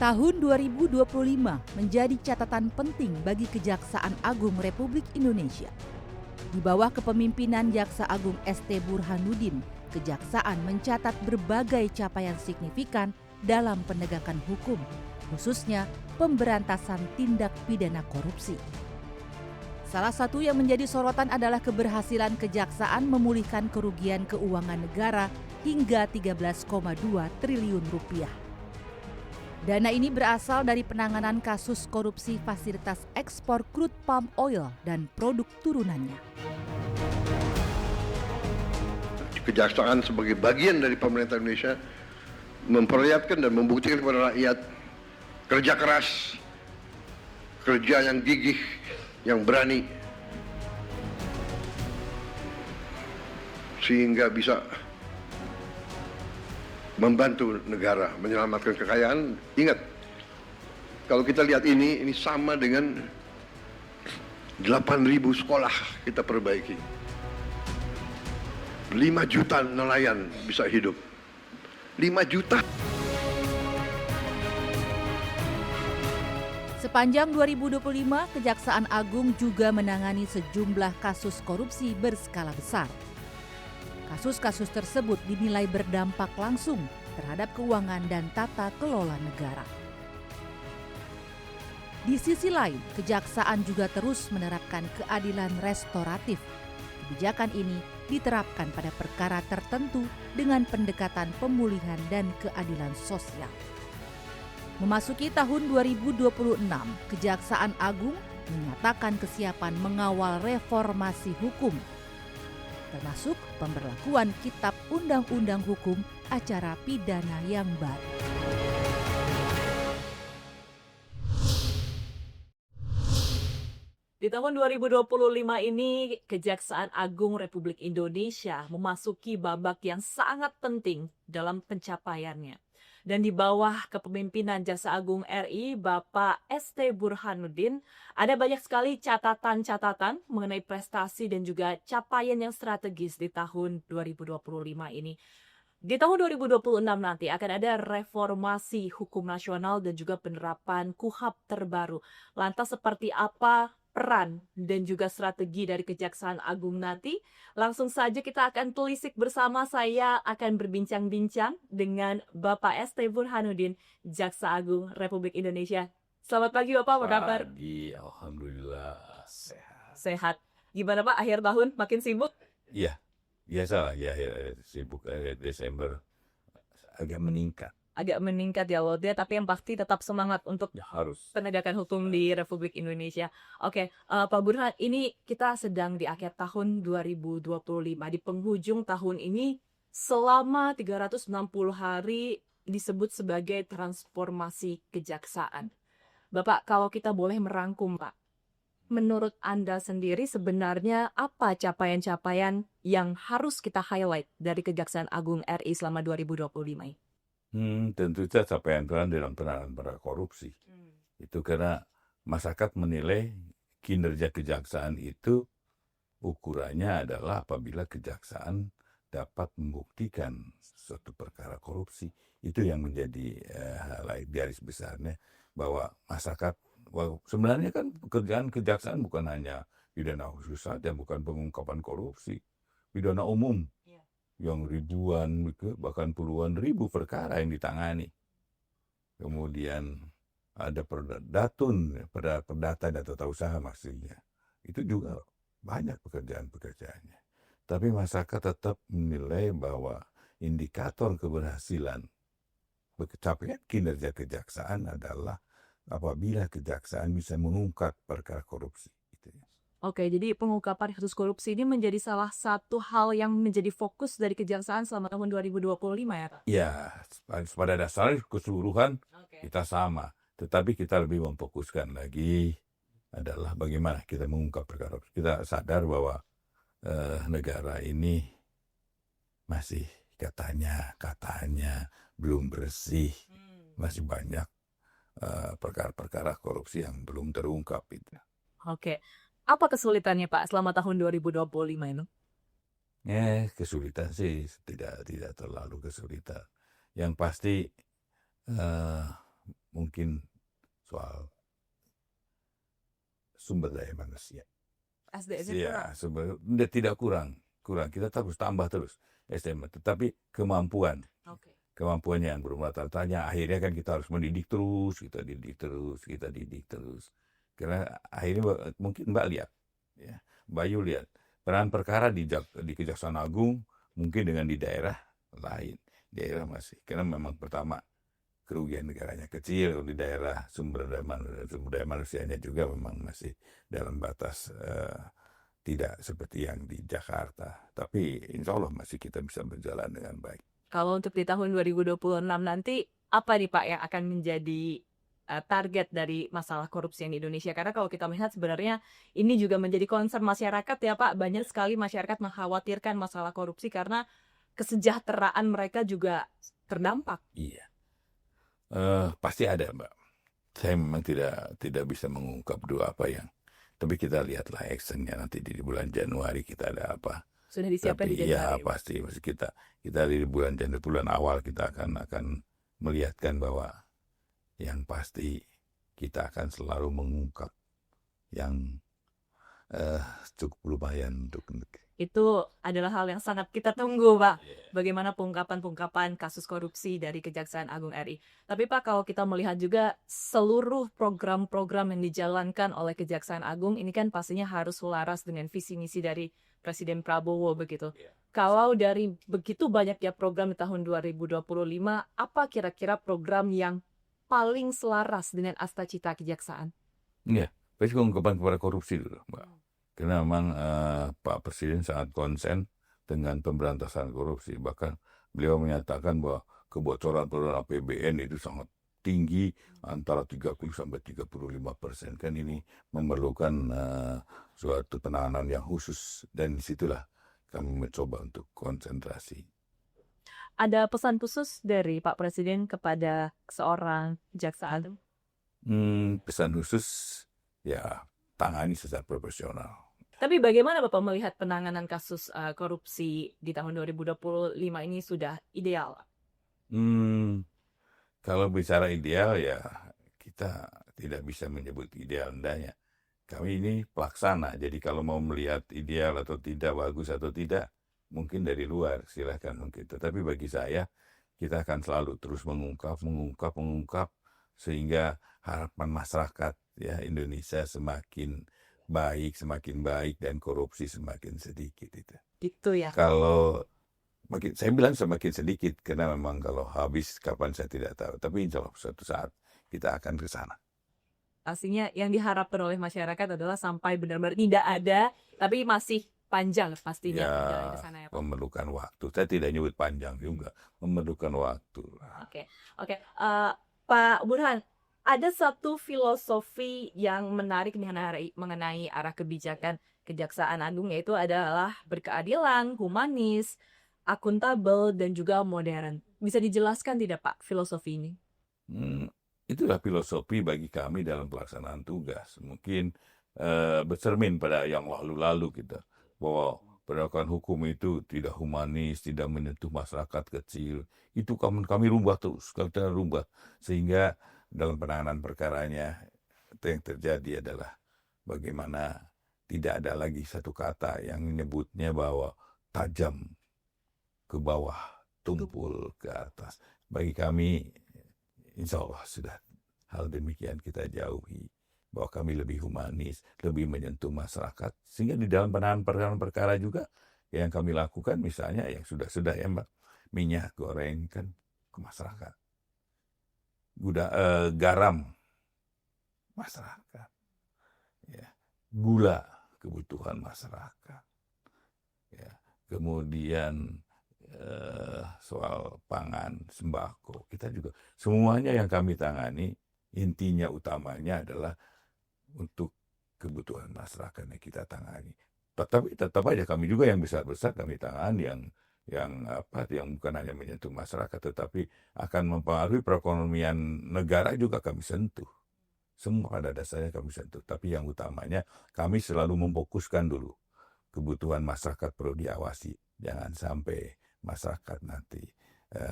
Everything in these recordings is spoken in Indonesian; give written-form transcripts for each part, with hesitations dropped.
Tahun 2025 menjadi catatan penting bagi Kejaksaan Agung Republik Indonesia. Di bawah kepemimpinan Jaksa Agung ST Burhanuddin, Kejaksaan mencatat berbagai capaian signifikan dalam penegakan hukum, khususnya pemberantasan tindak pidana korupsi. Salah satu yang menjadi sorotan adalah keberhasilan Kejaksaan memulihkan kerugian keuangan negara hingga 13,2 triliun rupiah. Dana ini berasal dari penanganan kasus korupsi fasilitas ekspor crude palm oil dan produk turunannya. Kejaksaan sebagai bagian dari pemerintah Indonesia memperlihatkan dan membuktikan kepada rakyat kerja keras, kerja yang gigih, yang berani, sehingga bisa membantu negara menyelamatkan kekayaan. Ingat, kalau kita lihat ini sama dengan 8.000 sekolah kita perbaiki. 5 juta nelayan bisa hidup. 5 juta. Sepanjang 2025, Kejaksaan Agung juga menangani sejumlah kasus korupsi berskala besar. Kasus-kasus tersebut dinilai berdampak langsung terhadap keuangan dan tata kelola negara. Di sisi lain, Kejaksaan juga terus menerapkan keadilan restoratif. Kebijakan ini diterapkan pada perkara tertentu dengan pendekatan pemulihan dan keadilan sosial. Memasuki tahun 2026, Kejaksaan Agung menyatakan kesiapan mengawal reformasi hukum, termasuk pemberlakuan Kitab Undang-Undang Hukum Acara Pidana yang baru. Di tahun 2025 ini, Kejaksaan Agung Republik Indonesia memasuki babak yang sangat penting dalam pencapaiannya. Dan di bawah kepemimpinan Jaksa Agung RI, Bapak ST Burhanuddin, ada banyak sekali catatan-catatan mengenai prestasi dan juga capaian yang strategis di tahun 2025 ini. Di tahun 2026 nanti akan ada reformasi hukum nasional dan juga penerapan KUHAP terbaru. Lantas seperti apa peran dan juga strategi dari Kejaksaan Agung nanti? Langsung saja kita akan telisik bersama. Saya akan berbincang-bincang dengan Bapak ST Burhanuddin, Jaksa Agung Republik Indonesia. Selamat pagi Bapak, apa kabar? Pagi, alhamdulillah sehat. Sehat. Gimana Pak, akhir tahun makin sibuk? Iya, biasa lah ya, sibuk Desember agak meningkat. Agak meningkat ya loadnya, tapi yang pasti tetap semangat untuk Ya harus. penegakan hukum di Republik Indonesia. Oke, Pak Burhan, ini kita sedang di akhir tahun 2025. Di penghujung tahun ini, selama 360 hari disebut sebagai transformasi kejaksaan. Bapak, kalau kita boleh merangkum, Pak, menurut Anda sendiri sebenarnya apa capaian-capaian yang harus kita highlight dari Kejaksaan Agung RI selama 2025 ini? Tentu saja capaian dalam penanganan perkara korupsi. Itu karena masyarakat menilai kinerja kejaksaan itu ukurannya adalah apabila kejaksaan dapat membuktikan suatu perkara korupsi. Itu yang menjadi garis besarnya, bahwa masyarakat, sebenarnya kan pekerjaan kejaksaan bukan hanya pidana khusus saja, bukan pengungkapan korupsi, pidana umum yang ribuan, bahkan puluhan ribu perkara yang ditangani. Kemudian ada perdata dan tata usaha maksudnya. Itu juga banyak pekerjaan-pekerjaannya. Tapi masyarakat tetap menilai bahwa indikator keberhasilan pencapaian kinerja kejaksaan adalah apabila kejaksaan bisa mengungkap perkara korupsi. Oke, jadi pengungkapan kasus korupsi ini menjadi salah satu hal yang menjadi fokus dari Kejaksaan selama tahun 2025 ya, Pak? Ya, pada dasarnya keseluruhan kita sama. Tetapi kita lebih memfokuskan lagi adalah bagaimana kita mengungkap perkara. Kita sadar bahwa negara ini masih katanya belum bersih. Masih banyak perkara-perkara korupsi yang belum terungkap. Oke. Apa kesulitannya Pak selama tahun 2025 itu? Kesulitan sih tidak terlalu kesulitan. Yang pasti mungkin soal sumber daya manusia. SDM-nya kurang. Tidak kurang. Kita terus tambah terus SDM, tetapi kemampuan Oke. kemampuannya yang bertanya akhirnya kan kita harus mendidik terus, kita didik terus. Karena akhirnya mungkin Mbak lihat, ya, Bayu lihat peran perkara di Kejaksaan Agung mungkin dengan di daerah lain. Daerah masih, karena memang pertama kerugian negaranya kecil, di daerah sumber daya manusianya juga memang masih dalam batas tidak seperti yang di Jakarta. Tapi insya Allah masih kita bisa berjalan dengan baik. Kalau untuk di tahun 2026 nanti, apa nih Pak yang akan menjadi target dari masalah korupsi yang di Indonesia? Karena kalau kita melihat sebenarnya ini juga menjadi concern masyarakat ya Pak. Banyak sekali masyarakat mengkhawatirkan masalah korupsi karena kesejahteraan mereka juga terdampak. Iya. Pasti ada, Mbak. Saya memang tidak bisa mengungkap dulu apa yang, tapi kita lihatlah actionnya nanti di bulan Januari kita ada apa. Sudah disiapkan Tapi di Januari. ya pasti kita di bulan Januari, bulan awal kita akan melihatkan bahwa yang pasti kita akan selalu mengungkap yang cukup lumayan untuk negeri. Itu adalah hal yang sangat kita tunggu, Pak. Bagaimana pengungkapan kasus korupsi dari Kejaksaan Agung RI. Tapi Pak, kalau kita melihat juga seluruh program-program yang dijalankan oleh Kejaksaan Agung, ini kan pastinya harus selaras dengan visi misi dari Presiden Prabowo begitu. Kalau dari begitu banyaknya program di tahun 2025, apa kira-kira program yang paling selaras dengan asta cita kejaksaan? Iya, pasti pengungkapan kepada korupsi dulu, Mbak. Karena memang Pak Presiden sangat konsen dengan pemberantasan korupsi. Bahkan beliau menyatakan bahwa kebocoran APBN itu sangat tinggi, antara 30-35%. Kan ini memerlukan suatu penanganan yang khusus. Dan disitulah kami mencoba untuk konsentrasi. Ada pesan khusus dari Pak Presiden kepada seorang jaksa agung? Pesan khusus, ya tangani secara profesional. Tapi bagaimana Bapak melihat penanganan kasus korupsi di tahun 2025 ini sudah ideal? Kalau bicara ideal ya kita tidak bisa menyebut ideal endanya. Kami ini pelaksana, jadi kalau mau melihat ideal atau tidak, bagus atau tidak, mungkin dari luar silahkan mungkin. Tetapi bagi saya kita akan selalu terus mengungkap sehingga harapan masyarakat ya Indonesia semakin baik dan korupsi semakin sedikit itu. Gitu ya. Kalau saya bilang semakin sedikit karena memang kalau habis kapan saya tidak tahu. Tapi insya Allah suatu saat kita akan ke sana. Pastinya yang diharapkan oleh masyarakat adalah sampai benar-benar tidak ada, tapi masih panjang pastinya perjalanan ke sana ya Pak. Memerlukan waktu. Saya tidak nyebut panjang juga, memerlukan waktu. Oke. Pak Burhan, ada satu filosofi yang menarik mengenai arah kebijakan Kejaksaan Agung, yaitu adalah berkeadilan, humanis, akuntabel, dan juga modern. Bisa dijelaskan tidak Pak filosofi ini? Itulah filosofi bagi kami dalam pelaksanaan tugas. Mungkin bercermin pada yang lalu-lalu kita. Bahwa penegakan hukum itu tidak humanis, tidak menyentuh masyarakat kecil. Itu kami rubah terus, kita rubah. Sehingga dalam penanganan perkaranya, itu yang terjadi adalah bagaimana tidak ada lagi satu kata yang menyebutnya bahwa tajam ke bawah, tumpul ke atas. Bagi kami, insya Allah sudah hal demikian kita jauhi. Bahwa kami lebih humanis, lebih menyentuh masyarakat. Sehingga di dalam penanganan perkara juga yang kami lakukan misalnya yang sudah ya Mbak, minyak goreng kan ke masyarakat. Garam masyarakat. Ya. Gula kebutuhan masyarakat. Ya. Kemudian soal pangan, sembako, kita juga semuanya yang kami tangani intinya utamanya adalah untuk kebutuhan masyarakat yang kita tangani. Tetapi tetap aja kami juga yang besar-besar kami tangani yang bukan hanya menyentuh masyarakat tetapi akan mempengaruhi perekonomian negara juga kami sentuh. Semua pada dasarnya kami sentuh. Tapi yang utamanya kami selalu memfokuskan dulu kebutuhan masyarakat perlu diawasi. Jangan sampai masyarakat nanti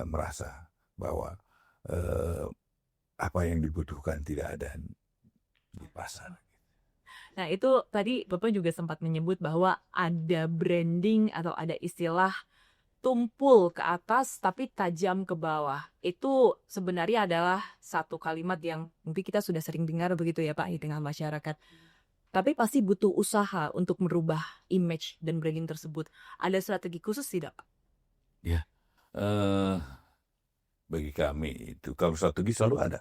merasa bahwa apa yang dibutuhkan tidak ada di pasar. Nah, itu tadi Bapak juga sempat menyebut bahwa ada branding atau ada istilah tumpul ke atas tapi tajam ke bawah. Itu sebenarnya adalah satu kalimat yang mungkin kita sudah sering dengar begitu ya Pak di tengah masyarakat. Tapi pasti butuh usaha untuk merubah image dan branding tersebut. Ada strategi khusus tidak Pak? Ya, bagi kami itu kalau strategi selalu ada.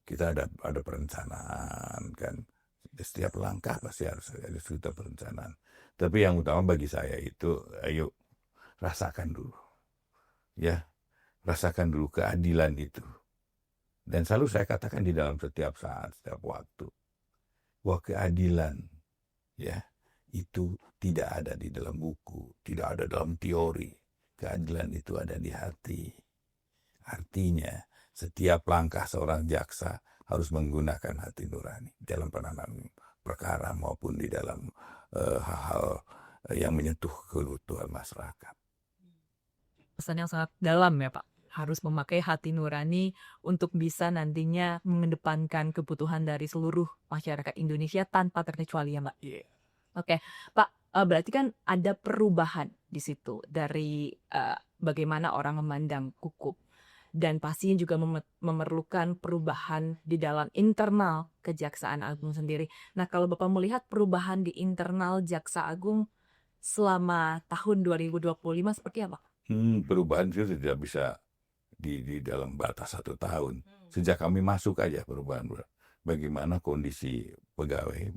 Kita ada perencanaan kan. Setiap langkah pasti harus ada sudah perencanaan. Tapi yang utama bagi saya itu, ayo rasakan dulu. Ya, rasakan dulu keadilan itu. Dan selalu saya katakan di dalam setiap saat, setiap waktu, bahwa keadilan ya itu tidak ada di dalam buku, tidak ada dalam teori. Keadilan itu ada di hati. Artinya, setiap langkah seorang jaksa harus menggunakan hati nurani dalam penanganan perkara maupun di dalam hal-hal yang menyentuh kebutuhan masyarakat. Pesan yang sangat dalam ya Pak. Harus memakai hati nurani untuk bisa nantinya mengedepankan kebutuhan dari seluruh masyarakat Indonesia tanpa terkecuali ya Mbak. Yeah. Oke, Pak, berarti kan ada perubahan di situ dari bagaimana orang memandang hukum. Dan pastinya juga memerlukan perubahan di dalam internal Kejaksaan Agung sendiri. Nah, kalau Bapak melihat perubahan di internal Jaksa Agung selama tahun 2025 seperti apa? Perubahan itu tidak bisa di dalam batas 1 tahun. Sejak kami masuk aja perubahan. Bagaimana kondisi pegawai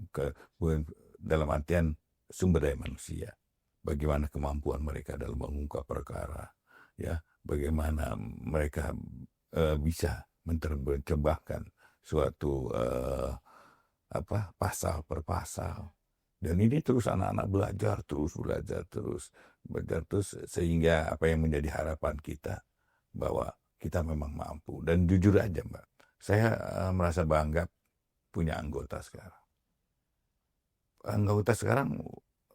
dalam artian sumber daya manusia. Bagaimana kemampuan mereka dalam mengungkap perkara. Ya, bagaimana mereka bisa mencebahkan suatu pasal per pasal. Dan ini terus anak-anak belajar terus sehingga apa yang menjadi harapan kita bahwa kita memang mampu. Dan jujur aja Mbak, saya merasa bangga punya anggota sekarang. Anggota sekarang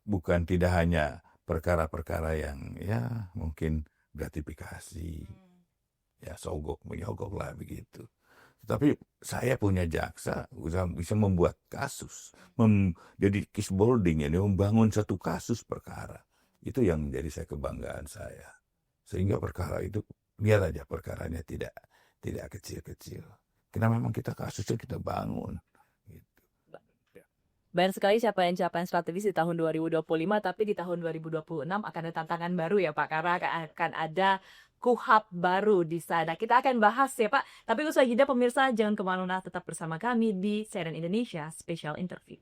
bukan tidak hanya perkara-perkara yang ya mungkin gratifikasi, ya menyogok lah begitu. Tapi saya punya jaksa bisa membuat kasus, jadi case building, ini membangun satu kasus perkara. Itu yang menjadi kebanggaan saya. Sehingga perkara itu, lihat aja perkaranya tidak kecil-kecil. Karena memang kita kasusnya kita bangun. Banyak sekali capaian-capaian strategis di tahun 2025, tapi di tahun 2026 akan ada tantangan baru ya Pak, karena akan ada KUHP baru di sana. Kita akan bahas ya Pak, tapi usai jeda pemirsa jangan kemana-mana, tetap bersama kami di CNN Indonesia Special Interview.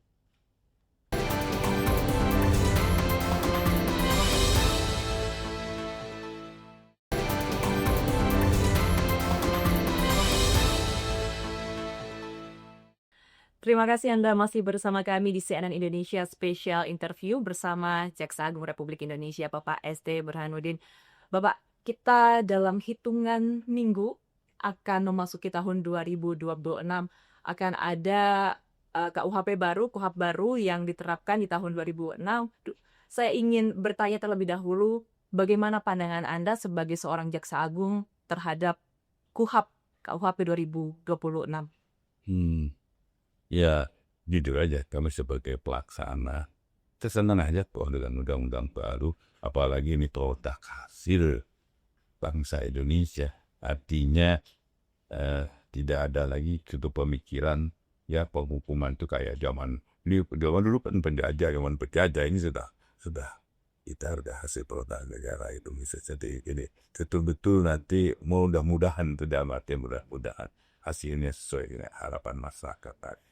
Terima kasih Anda masih bersama kami di CNN Indonesia Special Interview bersama Jaksa Agung Republik Indonesia Bapak ST Burhanuddin. Bapak, kita dalam hitungan minggu akan memasuki tahun 2026, akan ada KUHP baru yang diterapkan di tahun 2006. Saya ingin bertanya terlebih dahulu, bagaimana pandangan Anda sebagai seorang Jaksa Agung terhadap KUHP 2026? Ya, jujur aja, kami sebagai pelaksana, senang aja dengan undang-undang baru, apalagi ini produk hasil bangsa Indonesia. Artinya tidak ada lagi suatu pemikiran, ya penghukuman itu kayak zaman dulu kan penjajah, ini sudah kita udah hasil produk negara Indonesia. Jadi ini betul-betul nanti mudah-mudahan, dalam arti mudah-mudahan hasilnya sesuai dengan harapan masyarakat tadi.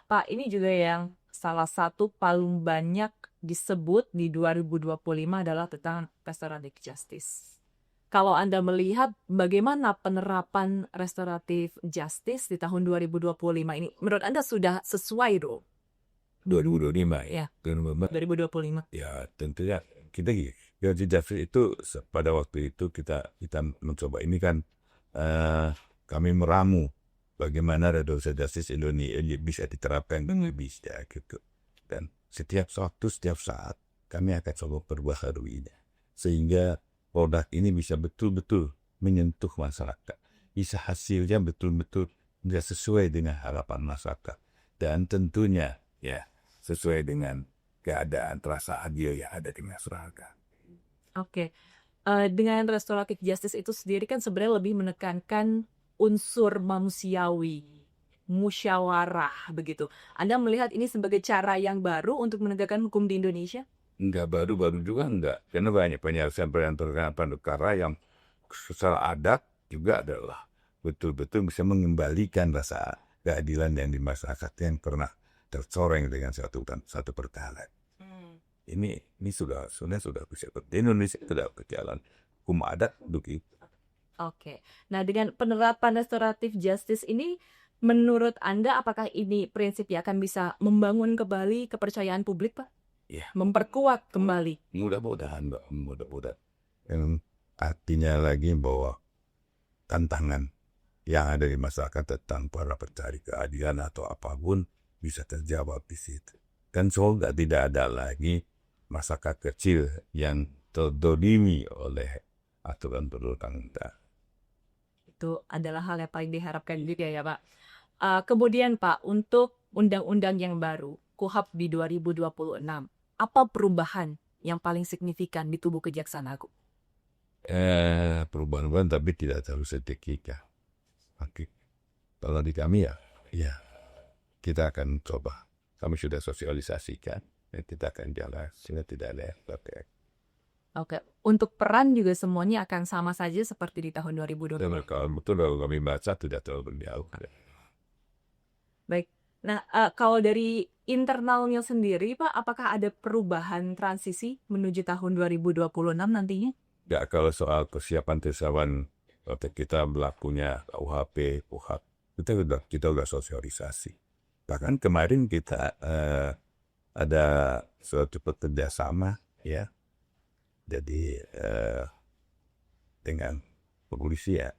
Pak, ini juga yang salah satu paling banyak disebut di 2025 adalah tentang restoratif justice. Kalau Anda melihat bagaimana penerapan restoratif justice di tahun 2025 ini, menurut Anda sudah sesuai dong? 2025 Ya. 2025. Ya, tentunya kita justice itu pada waktu itu kita mencoba ini kan kami meramu bagaimana restoratif justice Indonesia bisa diterapkan dengan bisa gitu. Dan setiap saat kami akan coba perbaharuinya sehingga produk ini bisa betul-betul menyentuh masyarakat. Bisa hasilnya betul-betul dia sesuai dengan harapan masyarakat dan tentunya ya sesuai dengan keadaan rasa adil yang ada di masyarakat. Oke. Dengan restoratif justice itu sendiri kan sebenarnya lebih menekankan unsur manusiawi, musyawarah begitu. Anda melihat ini sebagai cara yang baru untuk menegakkan hukum di Indonesia? Enggak baru-baru juga enggak, karena banyak penyelesaian perkara yang secara adat juga adalah betul-betul bisa mengembalikan rasa keadilan yang di masyarakat yang pernah tercoreng dengan satu perkara. Ini sudah bisa di Indonesia sudah berjalan hukum adat begitu. Oke. Nah, dengan penerapan restoratif justice ini, menurut Anda apakah ini prinsipnya akan bisa membangun kembali kepercayaan publik, Pak? Ya. Memperkuat kembali. Mudah-mudahan, Mbak. Mudah-mudahan. Yang artinya lagi bahwa tantangan yang ada di masyarakat tentang para pencari keadilan atau apapun bisa terjawab di situ. Dan semoga tidak ada lagi masyarakat kecil yang terdolimi oleh aturan perundang-undangan. Itu adalah hal yang paling diharapkan juga ya, Pak. Kemudian, Pak, untuk undang-undang yang baru, KUHP di 2026, apa perubahan yang paling signifikan di tubuh Kejaksaan Agung? Perubahan tapi tidak terlalu signifikan. Oke. Kalau di kami ya kita akan coba. Kami sudah sosialisasikan, dan kita akan jalan sehingga tidak ada yang terkait. Oke, untuk peran juga semuanya akan sama saja seperti di tahun 2020. Kalau betul kalau kami baca tidak terlalu jauh. Baik. Nah, kalau dari internalnya sendiri, Pak, apakah ada perubahan transisi menuju tahun 2026 nantinya? Ya, kalau soal kesiapan kita berlakunya KUHP, kita sudah sosialisasi. Bahkan kemarin kita ada suatu kerjasama ya, jadi dengan kepolisian,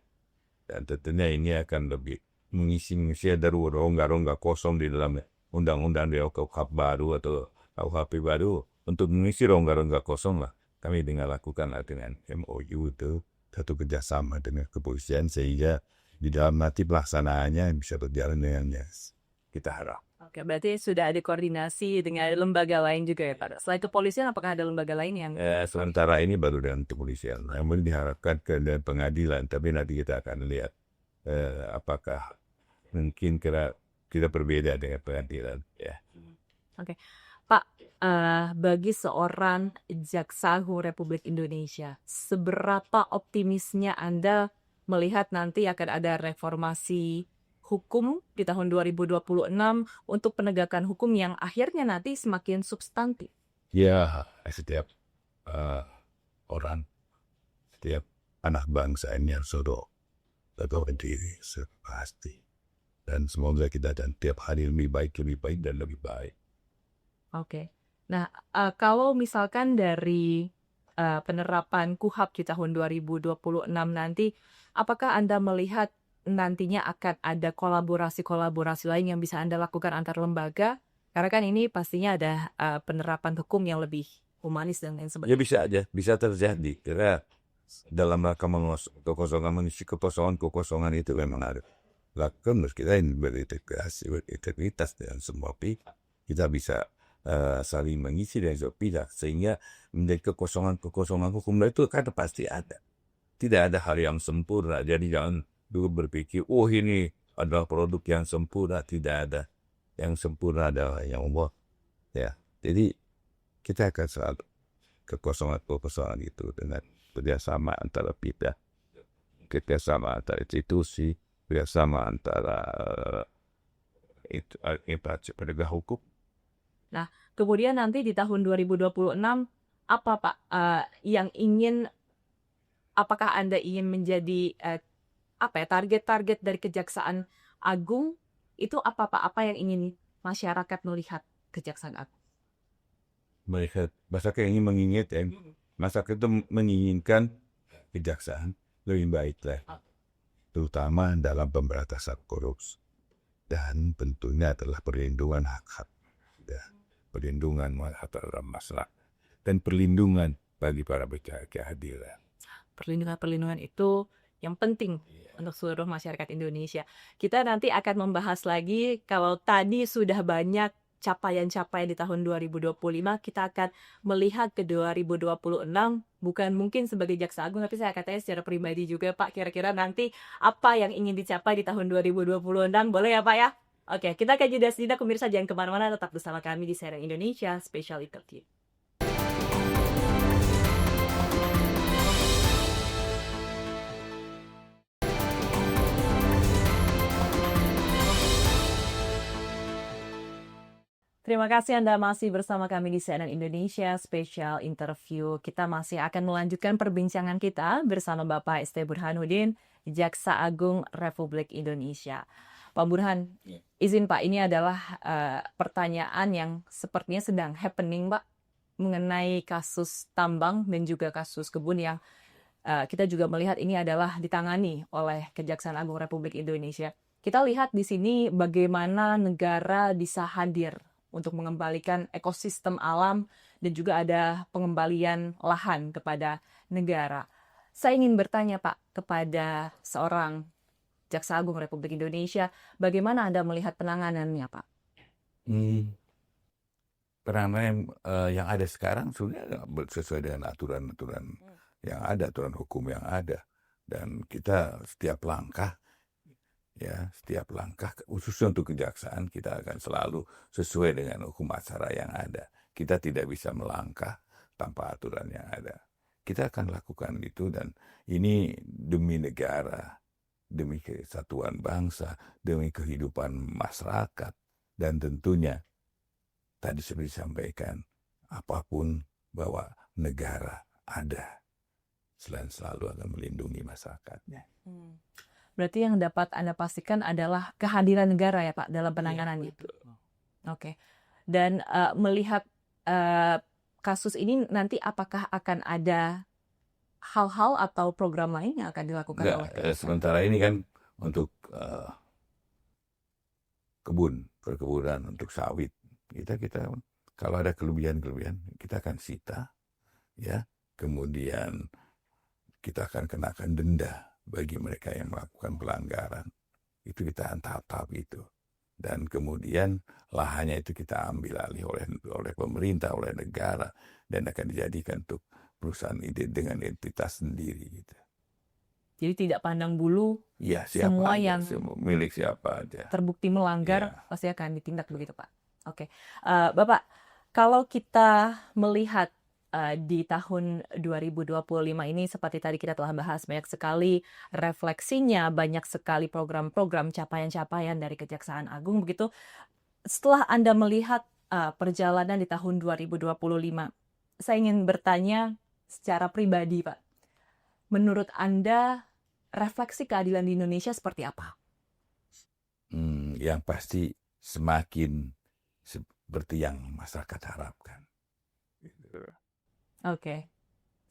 dan tentunya ini akan lebih mengisi ada rongga-rongga kosong di dalam undang-undang KUHP baru atau KUHP baru. Untuk mengisi rongga-rongga kosong lah, kami lakukan dengan MOU itu satu kerjasama dengan kepolisian sehingga di dalam nanti pelaksanaannya bisa berjalan dengan kita harap. Oke, berarti sudah ada koordinasi dengan lembaga lain juga ya, Pak? Selain kepolisian, apakah ada lembaga lain yang... Sementara ini baru dengan kepolisian. Namun diharapkan ke pengadilan, tapi nanti kita akan lihat apakah mungkin kita berbeda dengan pengadilan. Ya. Oke. Pak, bagi seorang Jaksa Agung Republik Indonesia, seberapa optimisnya Anda melihat nanti akan ada reformasi hukum di tahun 2026 untuk penegakan hukum yang akhirnya nanti semakin substantif? Ya, setiap orang, setiap anak bangsa ini harus berdoa diri pasti. Dan semoga kita dan tiap hari lebih baik dan lebih baik. Oke. Nah, kalau misalkan dari penerapan KUHP di tahun 2026 nanti, apakah Anda melihat nantinya akan ada kolaborasi lain yang bisa Anda lakukan antar lembaga? Karena kan ini pastinya ada penerapan hukum yang lebih humanis dan lain sebagainya. Ya bisa aja, bisa terjadi. Karena dalam rangka mengisi kekosongan itu memang ada. Lakukan kita ini berintegritas dengan semua pihak. Kita bisa saling mengisi dan pihak sehingga menjadi kekosongan hukum itu kan pasti ada. Tidak ada hal yang sempurna. Jadi jangan dulu berpikir, ini adalah produk yang sempurna. Tidak ada. Yang sempurna adalah yang Allah. Ya, jadi kita akan selalu kekosongan itu dengan kerjasama antara pihak, kerjasama antara institusi, kerjasama antara penegak hukum. Nah, kemudian nanti di tahun 2026 apa Pak yang apakah Anda ingin menjadi target-target dari Kejaksaan Agung itu apa Pak? Apa yang ingin masyarakat melihat Kejaksaan Agung? Masyarakat ingin masyarakat itu menginginkan kejaksaan lebih baik lah, terutama dalam pemberantasan korupsi dan tentunya adalah perlindungan hak-hak, perlindungan hak terhadap masyarakat dan perlindungan bagi para pencari keadilan. Perlindungan itu yang penting untuk seluruh masyarakat Indonesia. Kita nanti akan membahas lagi, kalau tadi sudah banyak capaian-capaian di tahun 2025, kita akan melihat ke 2026, bukan mungkin sebagai Jaksa Agung, tapi saya katanya secara pribadi juga, Pak, kira-kira nanti apa yang ingin dicapai di tahun 2026, boleh ya Pak ya? Oke, kita akan jeda sejenak, pemirsa, jangan kemana-mana, tetap bersama kami di CNN Indonesia Special Interview. Terima kasih Anda masih bersama kami di CNN Indonesia Special Interview. Kita masih akan melanjutkan perbincangan kita bersama Bapak ST Burhanuddin, Jaksa Agung Republik Indonesia. Pak Burhan, izin Pak, ini adalah pertanyaan yang sepertinya sedang happening, Pak, mengenai kasus tambang dan juga kasus kebun yang kita juga melihat ini adalah ditangani oleh Kejaksaan Agung Republik Indonesia. Kita lihat di sini bagaimana negara bisa hadir untuk mengembalikan ekosistem alam dan juga ada pengembalian lahan kepada negara. Saya ingin bertanya Pak kepada seorang Jaksa Agung Republik Indonesia, bagaimana Anda melihat penanganannya Pak? Penanganan yang ada sekarang sudah sesuai dengan aturan-aturan yang ada, aturan hukum yang ada. Dan kita setiap langkah, khususnya untuk kejaksaan, kita akan selalu sesuai dengan hukum acara yang ada. Kita tidak bisa melangkah tanpa aturan yang ada. Kita akan lakukan itu, dan ini demi negara, demi kesatuan bangsa, demi kehidupan masyarakat, dan tentunya tadi seperti disampaikan, apapun bahwa negara ada, selalu akan melindungi masyarakatnya. Berarti yang dapat Anda pastikan adalah kehadiran negara ya Pak dalam penanganannya. Ya, Oke. Dan melihat kasus ini nanti apakah akan ada hal-hal atau program lain yang akan dilakukan oleh sementara ini kan untuk perkebunan, untuk sawit, kita kalau ada kelebihan kita akan sita, ya. Kemudian kita akan kenakan denda bagi mereka yang melakukan pelanggaran. Itu kita tahap itu. Dan kemudian lahannya itu kita ambil alih oleh pemerintah, oleh negara, dan akan dijadikan untuk perusahaan dengan identitas sendiri gitu. Jadi tidak pandang bulu, ya, semua aja, yang milik siapa aja terbukti melanggar pasti akan ditindak begitu Pak. Oke, Bapak, kalau kita melihat di tahun 2025 ini seperti tadi kita telah bahas, banyak sekali refleksinya, banyak sekali program-program capaian-capaian dari Kejaksaan Agung begitu. Setelah Anda melihat perjalanan di tahun 2025, saya ingin bertanya secara pribadi Pak, menurut Anda refleksi keadilan di Indonesia seperti apa? Yang pasti semakin seperti yang masyarakat harapkan. Oke.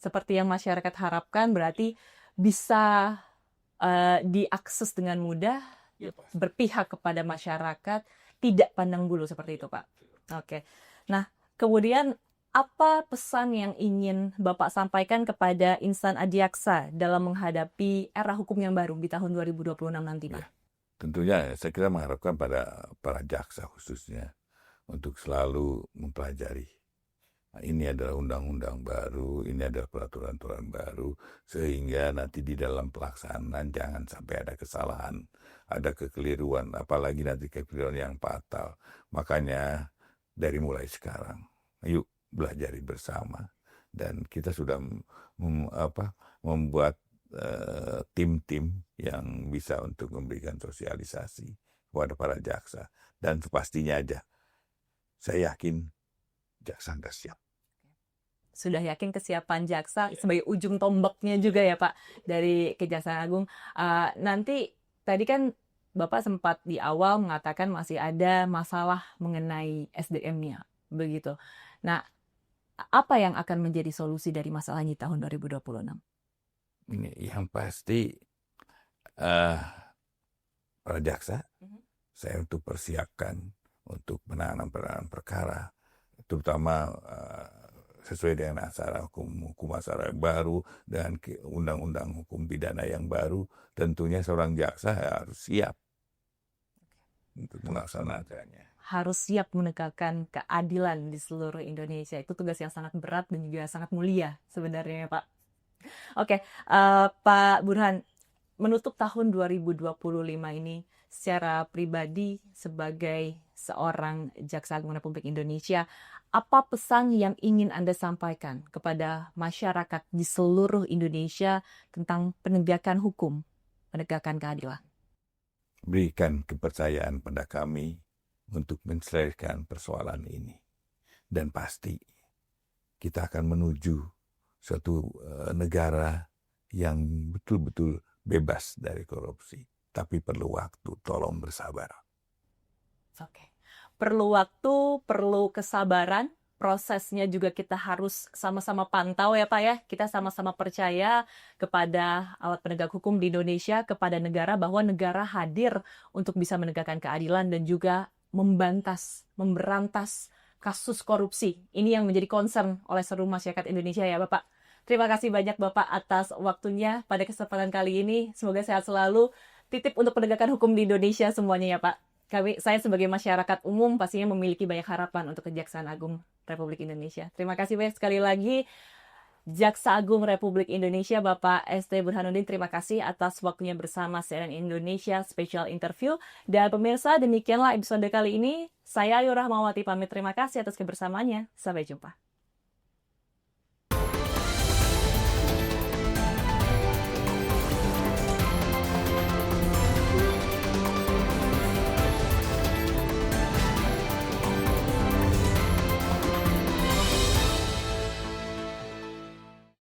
Seperti yang masyarakat harapkan berarti bisa diakses dengan mudah, berpihak kepada masyarakat, tidak pandang bulu seperti itu Pak. Oke. Nah, kemudian apa pesan yang ingin Bapak sampaikan kepada insan adiaksa dalam menghadapi era hukum yang baru di tahun 2026 nanti Pak? Tentunya saya kira mengharapkan pada para jaksa khususnya untuk selalu mempelajari. Ini adalah undang-undang baru, ini adalah peraturan-peraturan baru, sehingga nanti di dalam pelaksanaan jangan sampai ada kesalahan, ada kekeliruan, apalagi nanti kekeliruan yang fatal. Makanya dari mulai sekarang, yuk belajar bersama, dan kita sudah membuat tim-tim yang bisa untuk memberikan sosialisasi kepada para jaksa, dan pastinya aja saya yakin jaksa sudah siap. Sudah yakin kesiapan jaksa sebagai ujung tombaknya juga ya Pak dari Kejaksaan Agung. Nanti tadi kan Bapak sempat di awal mengatakan masih ada masalah mengenai SDM-nya begitu. Nah, apa yang akan menjadi solusi dari masalah ini tahun 2026? Ini yang pasti para jaksa saya untuk persiapkan untuk penanganan perkara, terutama sesuai dengan acara hukum acara yang baru dan undang-undang hukum pidana yang baru, tentunya seorang jaksa harus siap untuk melaksanakannya. Harus siap menegakkan keadilan di seluruh Indonesia. Itu tugas yang sangat berat dan juga sangat mulia sebenarnya, Pak. Oke, Pak Burhan, menutup tahun 2025 ini secara pribadi sebagai seorang Jaksa Agung Republik Indonesia, apa pesan yang ingin Anda sampaikan kepada masyarakat di seluruh Indonesia tentang penegakan hukum, penegakan keadilan? Berikan kepercayaan pada kami untuk menyelesaikan persoalan ini. Dan pasti kita akan menuju suatu negara yang betul-betul bebas dari korupsi. Tapi perlu waktu, tolong bersabar. Oke. Perlu waktu, perlu kesabaran, prosesnya juga kita harus sama-sama pantau ya Pak ya. Kita sama-sama percaya kepada alat penegak hukum di Indonesia, kepada negara bahwa negara hadir untuk bisa menegakkan keadilan dan juga memberantas kasus korupsi. Ini yang menjadi concern oleh seluruh masyarakat Indonesia ya Bapak. Terima kasih banyak Bapak atas waktunya pada kesempatan kali ini. Semoga sehat selalu. Titip untuk penegakan hukum di Indonesia semuanya ya Pak. Saya sebagai masyarakat umum pastinya memiliki banyak harapan untuk Kejaksaan Agung Republik Indonesia. Terima kasih banyak sekali lagi Jaksa Agung Republik Indonesia Bapak ST Burhanuddin. Terima kasih atas waktunya bersama CNN Indonesia Special Interview. Dan pemirsa, demikianlah episode kali ini. Saya Ayu Rahmawati pamit terima kasih atas kebersamaannya. Sampai jumpa.